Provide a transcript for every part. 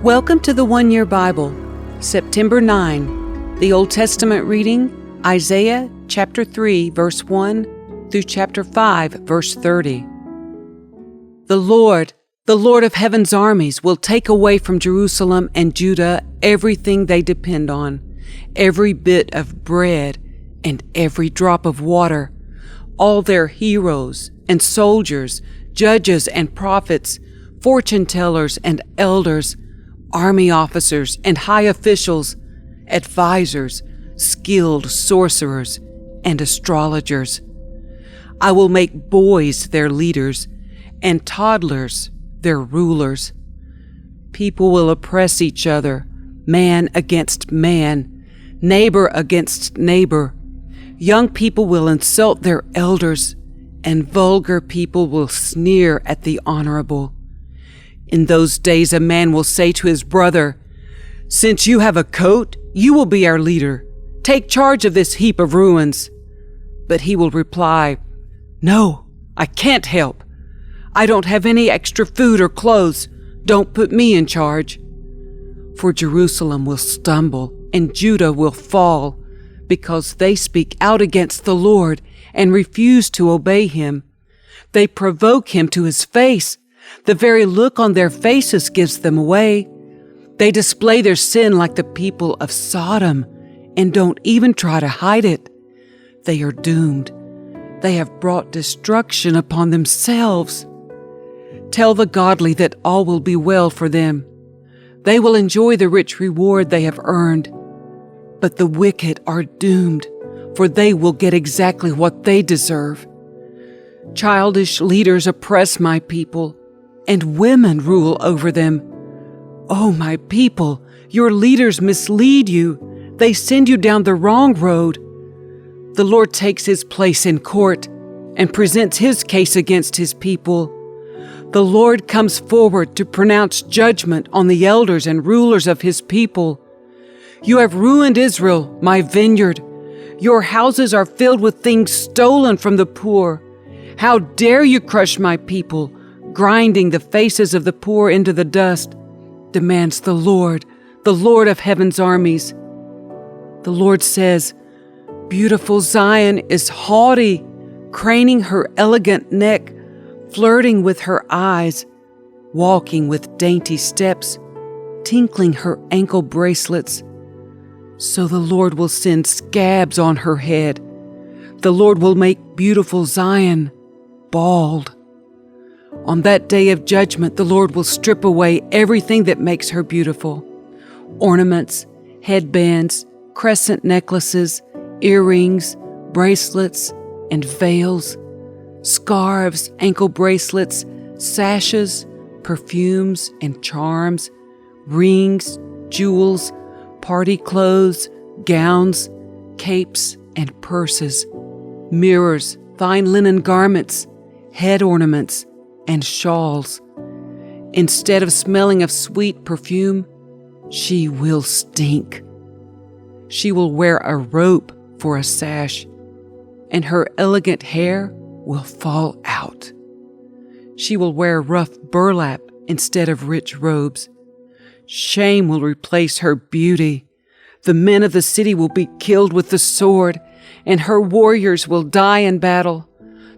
Welcome to the One Year Bible, September 9. The Old Testament reading, Isaiah chapter 3, verse 1 through chapter 5, verse 30. The Lord of heaven's armies, will take away from Jerusalem and Judah everything they depend on, every bit of bread and every drop of water, all their heroes and soldiers, judges and prophets, fortune tellers and elders, army officers and high officials, advisors, skilled sorcerers, and astrologers. I will make boys their leaders and toddlers their rulers. People will oppress each other, man against man, neighbor against neighbor. Young people will insult their elders, and vulgar people will sneer at the honorable. In those days a man will say to his brother, "Since you have a coat, you will be our leader. Take charge of this heap of ruins." But he will reply, "No, I can't help. I don't have any extra food or clothes. Don't put me in charge." For Jerusalem will stumble and Judah will fall, because they speak out against the Lord and refuse to obey him. They provoke him to his face. The very look on their faces gives them away. They display their sin like the people of Sodom and don't even try to hide it. They are doomed. They have brought destruction upon themselves. Tell the godly that all will be well for them. They will enjoy the rich reward they have earned. But the wicked are doomed, for they will get exactly what they deserve. Childish leaders oppress my people, and women rule over them. Oh, my people, your leaders mislead you. They send you down the wrong road. The Lord takes his place in court and presents his case against his people. The Lord comes forward to pronounce judgment on the elders and rulers of his people. You have ruined Israel, my vineyard. Your houses are filled with things stolen from the poor. How dare you crush my people, grinding the faces of the poor into the dust, demands the Lord of heaven's armies. The Lord says, "Beautiful Zion is haughty, craning her elegant neck, flirting with her eyes, walking with dainty steps, tinkling her ankle bracelets. So the Lord will send scabs on her head. The Lord will make beautiful Zion bald. On that day of judgment, the Lord will strip away everything that makes her beautiful: ornaments, headbands, crescent necklaces, earrings, bracelets, and veils, scarves, ankle bracelets, sashes, perfumes and charms, rings, jewels, party clothes, gowns, capes, and purses, mirrors, fine linen garments, head ornaments, and shawls. Instead of smelling of sweet perfume, she will stink. She will wear a rope for a sash, and her elegant hair will fall out. She will wear rough burlap instead of rich robes. Shame will replace her beauty. The men of the city will be killed with the sword, and her warriors will die in battle.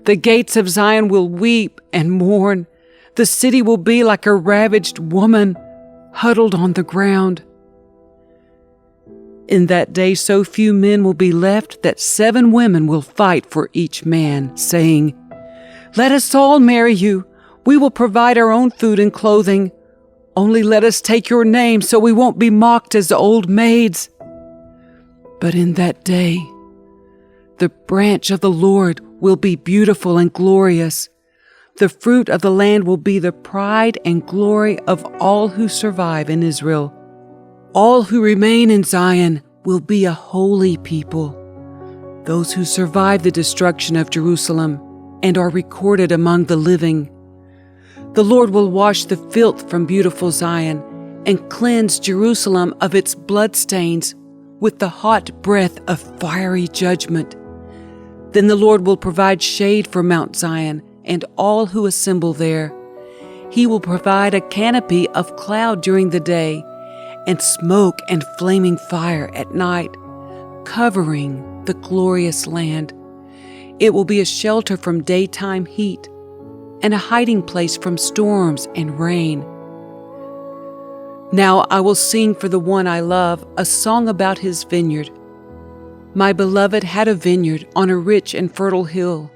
The gates of Zion will weep and mourn. The city will be like a ravaged woman, huddled on the ground. In that day so few men will be left that 7 women will fight for each man, saying, "Let us all marry you. We will provide our own food and clothing. Only let us take your name so we won't be mocked as old maids." But in that day, the branch of the Lord will be beautiful and glorious. The fruit of the land will be the pride and glory of all who survive in Israel. All who remain in Zion will be a holy people. Those who survive the destruction of Jerusalem and are recorded among the living. The Lord will wash the filth from beautiful Zion and cleanse Jerusalem of its bloodstains with the hot breath of fiery judgment. Then the Lord will provide shade for Mount Zion and all who assemble there. He will provide a canopy of cloud during the day and smoke and flaming fire at night, covering the glorious land. It will be a shelter from daytime heat and a hiding place from storms and rain. Now I will sing for the one I love a song about his vineyard. My beloved had a vineyard on a rich and fertile hill.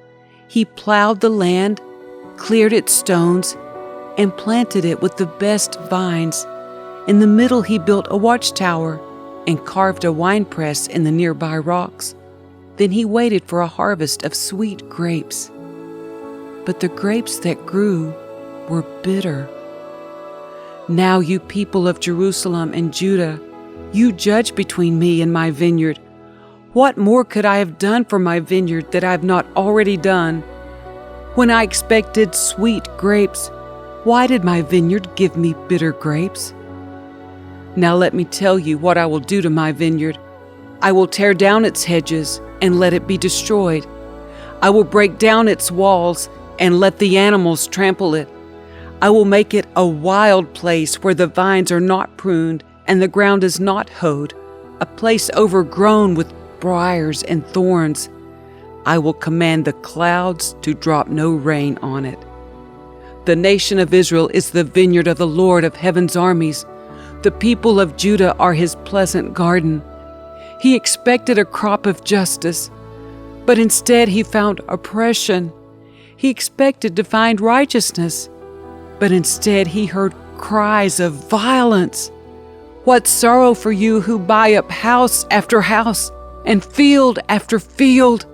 He plowed the land, cleared its stones, and planted it with the best vines. In the middle he built a watchtower and carved a winepress in the nearby rocks. Then he waited for a harvest of sweet grapes. But the grapes that grew were bitter. Now you people of Jerusalem and Judah, you judge between me and my vineyard. What more could I have done for my vineyard that I have not already done? When I expected sweet grapes, why did my vineyard give me bitter grapes? Now let me tell you what I will do to my vineyard. I will tear down its hedges and let it be destroyed. I will break down its walls and let the animals trample it. I will make it a wild place where the vines are not pruned and the ground is not hoed, a place overgrown with briars and thorns. I will command the clouds to drop no rain on it. The nation of Israel is the vineyard of the Lord of heaven's armies. The people of Judah are his pleasant garden. He expected a crop of justice, but instead he found oppression. He expected to find righteousness, but instead he heard cries of violence. What sorrow for you who buy up house after house and field after field,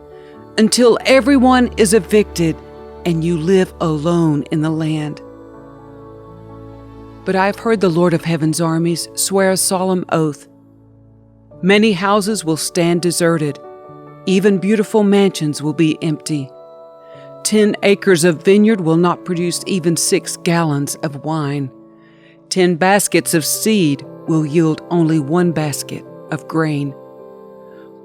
until everyone is evicted and you live alone in the land. But I've heard the Lord of heaven's armies swear a solemn oath. Many houses will stand deserted, even beautiful mansions will be empty. 10 acres of vineyard will not produce even 6 gallons of wine. 10 baskets of seed will yield only 1 basket of grain.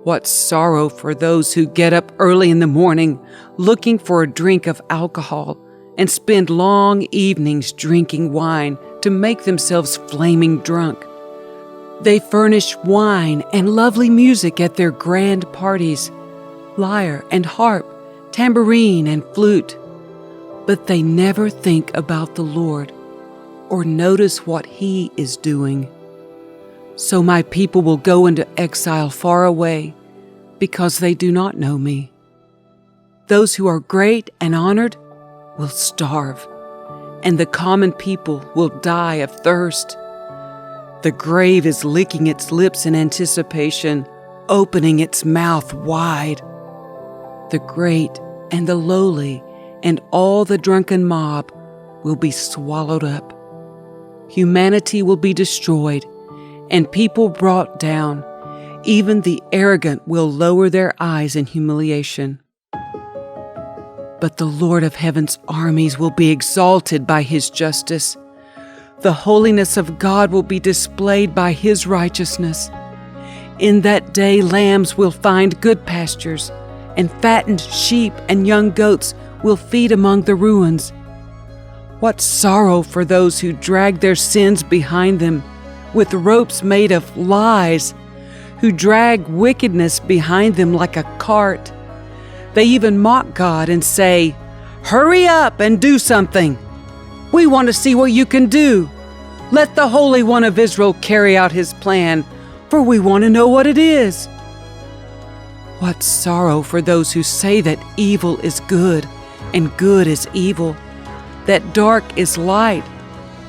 What sorrow for those who get up early in the morning looking for a drink of alcohol and spend long evenings drinking wine to make themselves flaming drunk. They furnish wine and lovely music at their grand parties, lyre and harp, tambourine and flute, but they never think about the Lord or notice what He is doing. So my people will go into exile far away because they do not know me. Those who are great and honored will starve, and the common people will die of thirst. The grave is licking its lips in anticipation, opening its mouth wide. The great and the lowly and all the drunken mob will be swallowed up. Humanity will be destroyed and people brought down. Even the arrogant will lower their eyes in humiliation. But the Lord of heaven's armies will be exalted by His justice. The holiness of God will be displayed by His righteousness. In that day, lambs will find good pastures, and fattened sheep and young goats will feed among the ruins. What sorrow for those who drag their sins behind them with ropes made of lies, who drag wickedness behind them like a cart. They even mock God and say, "Hurry up and do something. We want to see what you can do. Let the Holy One of Israel carry out His plan, for we want to know what it is." What sorrow for those who say that evil is good and good is evil, that dark is light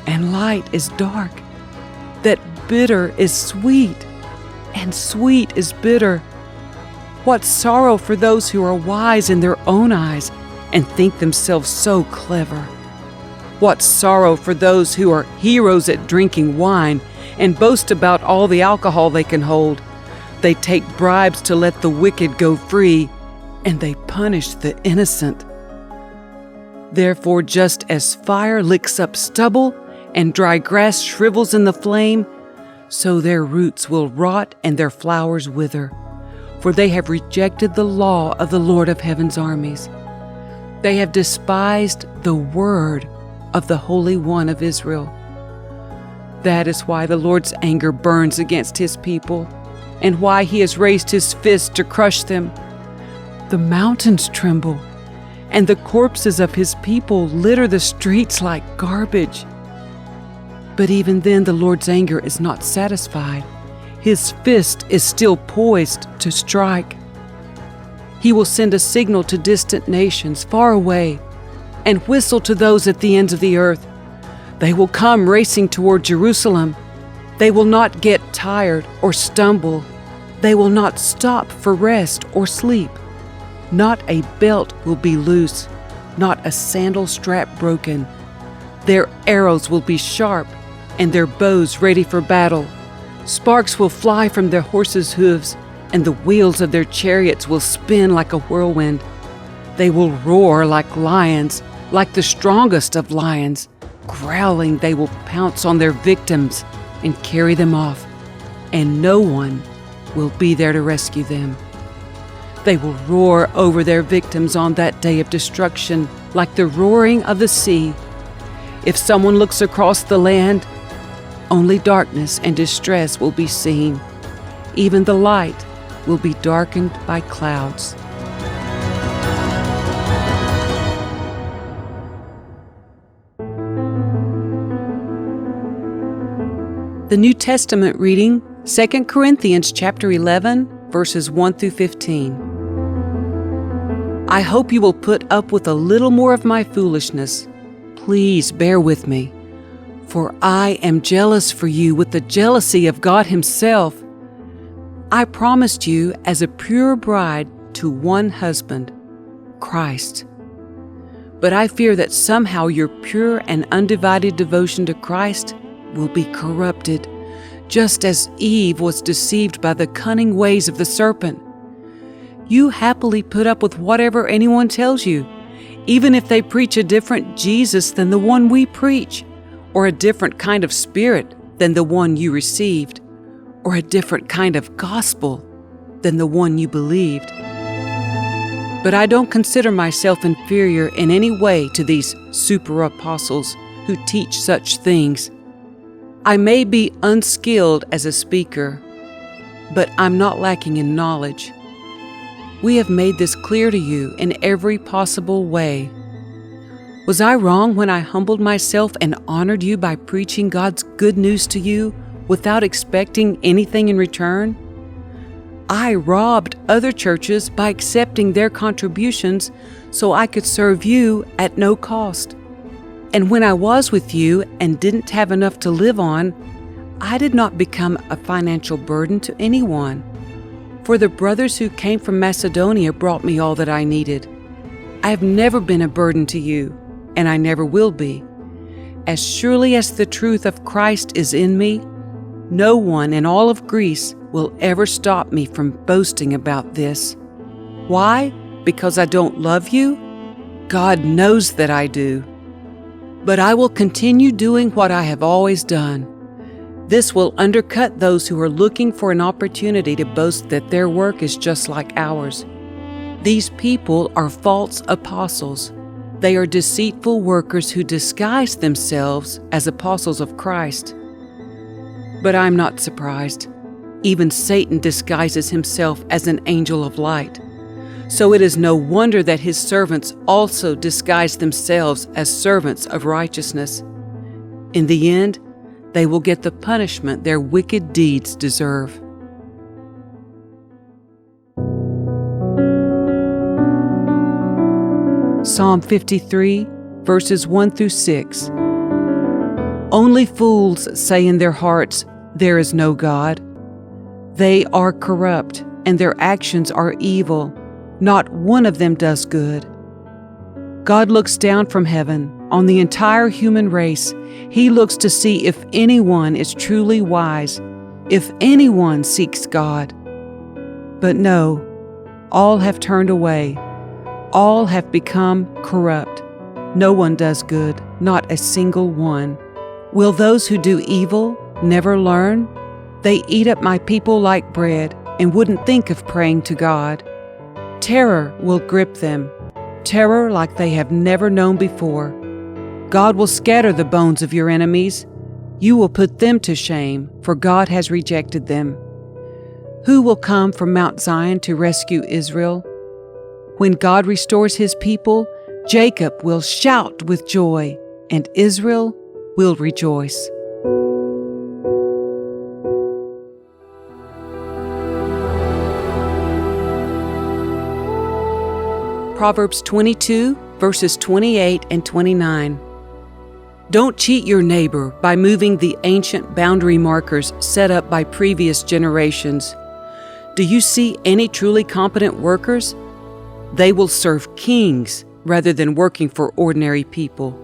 and light is dark, that bitter is sweet and sweet is bitter. What sorrow for those who are wise in their own eyes and think themselves so clever. What sorrow for those who are heroes at drinking wine and boast about all the alcohol they can hold. They take bribes to let the wicked go free, and they punish the innocent. Therefore, just as fire licks up stubble and dry grass shrivels in the flame, so their roots will rot and their flowers wither. for they have rejected the law of the Lord of heaven's armies. They have despised the word of the Holy One of Israel. That is why the Lord's anger burns against his people, and why he has raised his fist to crush them. The mountains tremble, and the corpses of his people litter the streets like garbage. But even then the Lord's anger is not satisfied. His fist is still poised to strike. He will send a signal to distant nations far away and whistle to those at the ends of the earth. They will come racing toward Jerusalem. They will not get tired or stumble. They will not stop for rest or sleep. Not a belt will be loose, not a sandal strap broken. Their arrows will be sharp and their bows ready for battle. Sparks will fly from their horses' hooves, and the wheels of their chariots will spin like a whirlwind. They will roar like lions, like the strongest of lions. Growling, they will pounce on their victims and carry them off, and no one will be there to rescue them. They will roar over their victims on that day of destruction like the roaring of the sea. If someone looks across the land, only darkness and distress will be seen. Even the light will be darkened by clouds. The New Testament reading, 2 Corinthians chapter 11, verses 1 through 15. I hope you will put up with a little more of my foolishness. Please bear with me, for I am jealous for you with the jealousy of God Himself. I promised you as a pure bride to one husband, Christ. But I fear that somehow your pure and undivided devotion to Christ will be corrupted, just as Eve was deceived by the cunning ways of the serpent. You happily put up with whatever anyone tells you, even if they preach a different Jesus than the one we preach, or a different kind of spirit than the one you received, or a different kind of gospel than the one you believed. But I don't consider myself inferior in any way to these super apostles who teach such things. I may be unskilled as a speaker, but I'm not lacking in knowledge. We have made this clear to you in every possible way. Was I wrong when I humbled myself and honored you by preaching God's good news to you without expecting anything in return? I robbed other churches by accepting their contributions so I could serve you at no cost. And when I was with you and didn't have enough to live on, I did not become a financial burden to anyone. For the brothers who came from Macedonia brought me all that I needed. I have never been a burden to you, and I never will be. As surely as the truth of Christ is in me, no one in all of Greece will ever stop me from boasting about this. Why? Because I don't love you? God knows that I do. But I will continue doing what I have always done. This will undercut those who are looking for an opportunity to boast that their work is just like ours. These people are false apostles. They are deceitful workers who disguise themselves as apostles of Christ. But I'm not surprised. Even Satan disguises himself as an angel of light. So it is no wonder that his servants also disguise themselves as servants of righteousness. In the end, they will get the punishment their wicked deeds deserve. Psalm 53, verses 1 through 6. Only fools say in their hearts, "There is no God." They are corrupt, and their actions are evil. Not one of them does good. God looks down from heaven on the entire human race. He looks to see if anyone is truly wise, if anyone seeks God. But no, all have turned away. All have become corrupt. No one does good, not a single one. Will those who do evil never learn? They eat up my people like bread, and wouldn't think of praying to God. Terror will grip them, terror like they have never known before. God will scatter the bones of your enemies. You will put them to shame, for God has rejected them. Who will come from Mount Zion to rescue Israel? When God restores His people, Jacob will shout with joy, and Israel will rejoice. Proverbs 22, verses 28 and 29. Don't cheat your neighbor by moving the ancient boundary markers set up by previous generations. Do you see any truly competent workers? They will serve kings rather than working for ordinary people.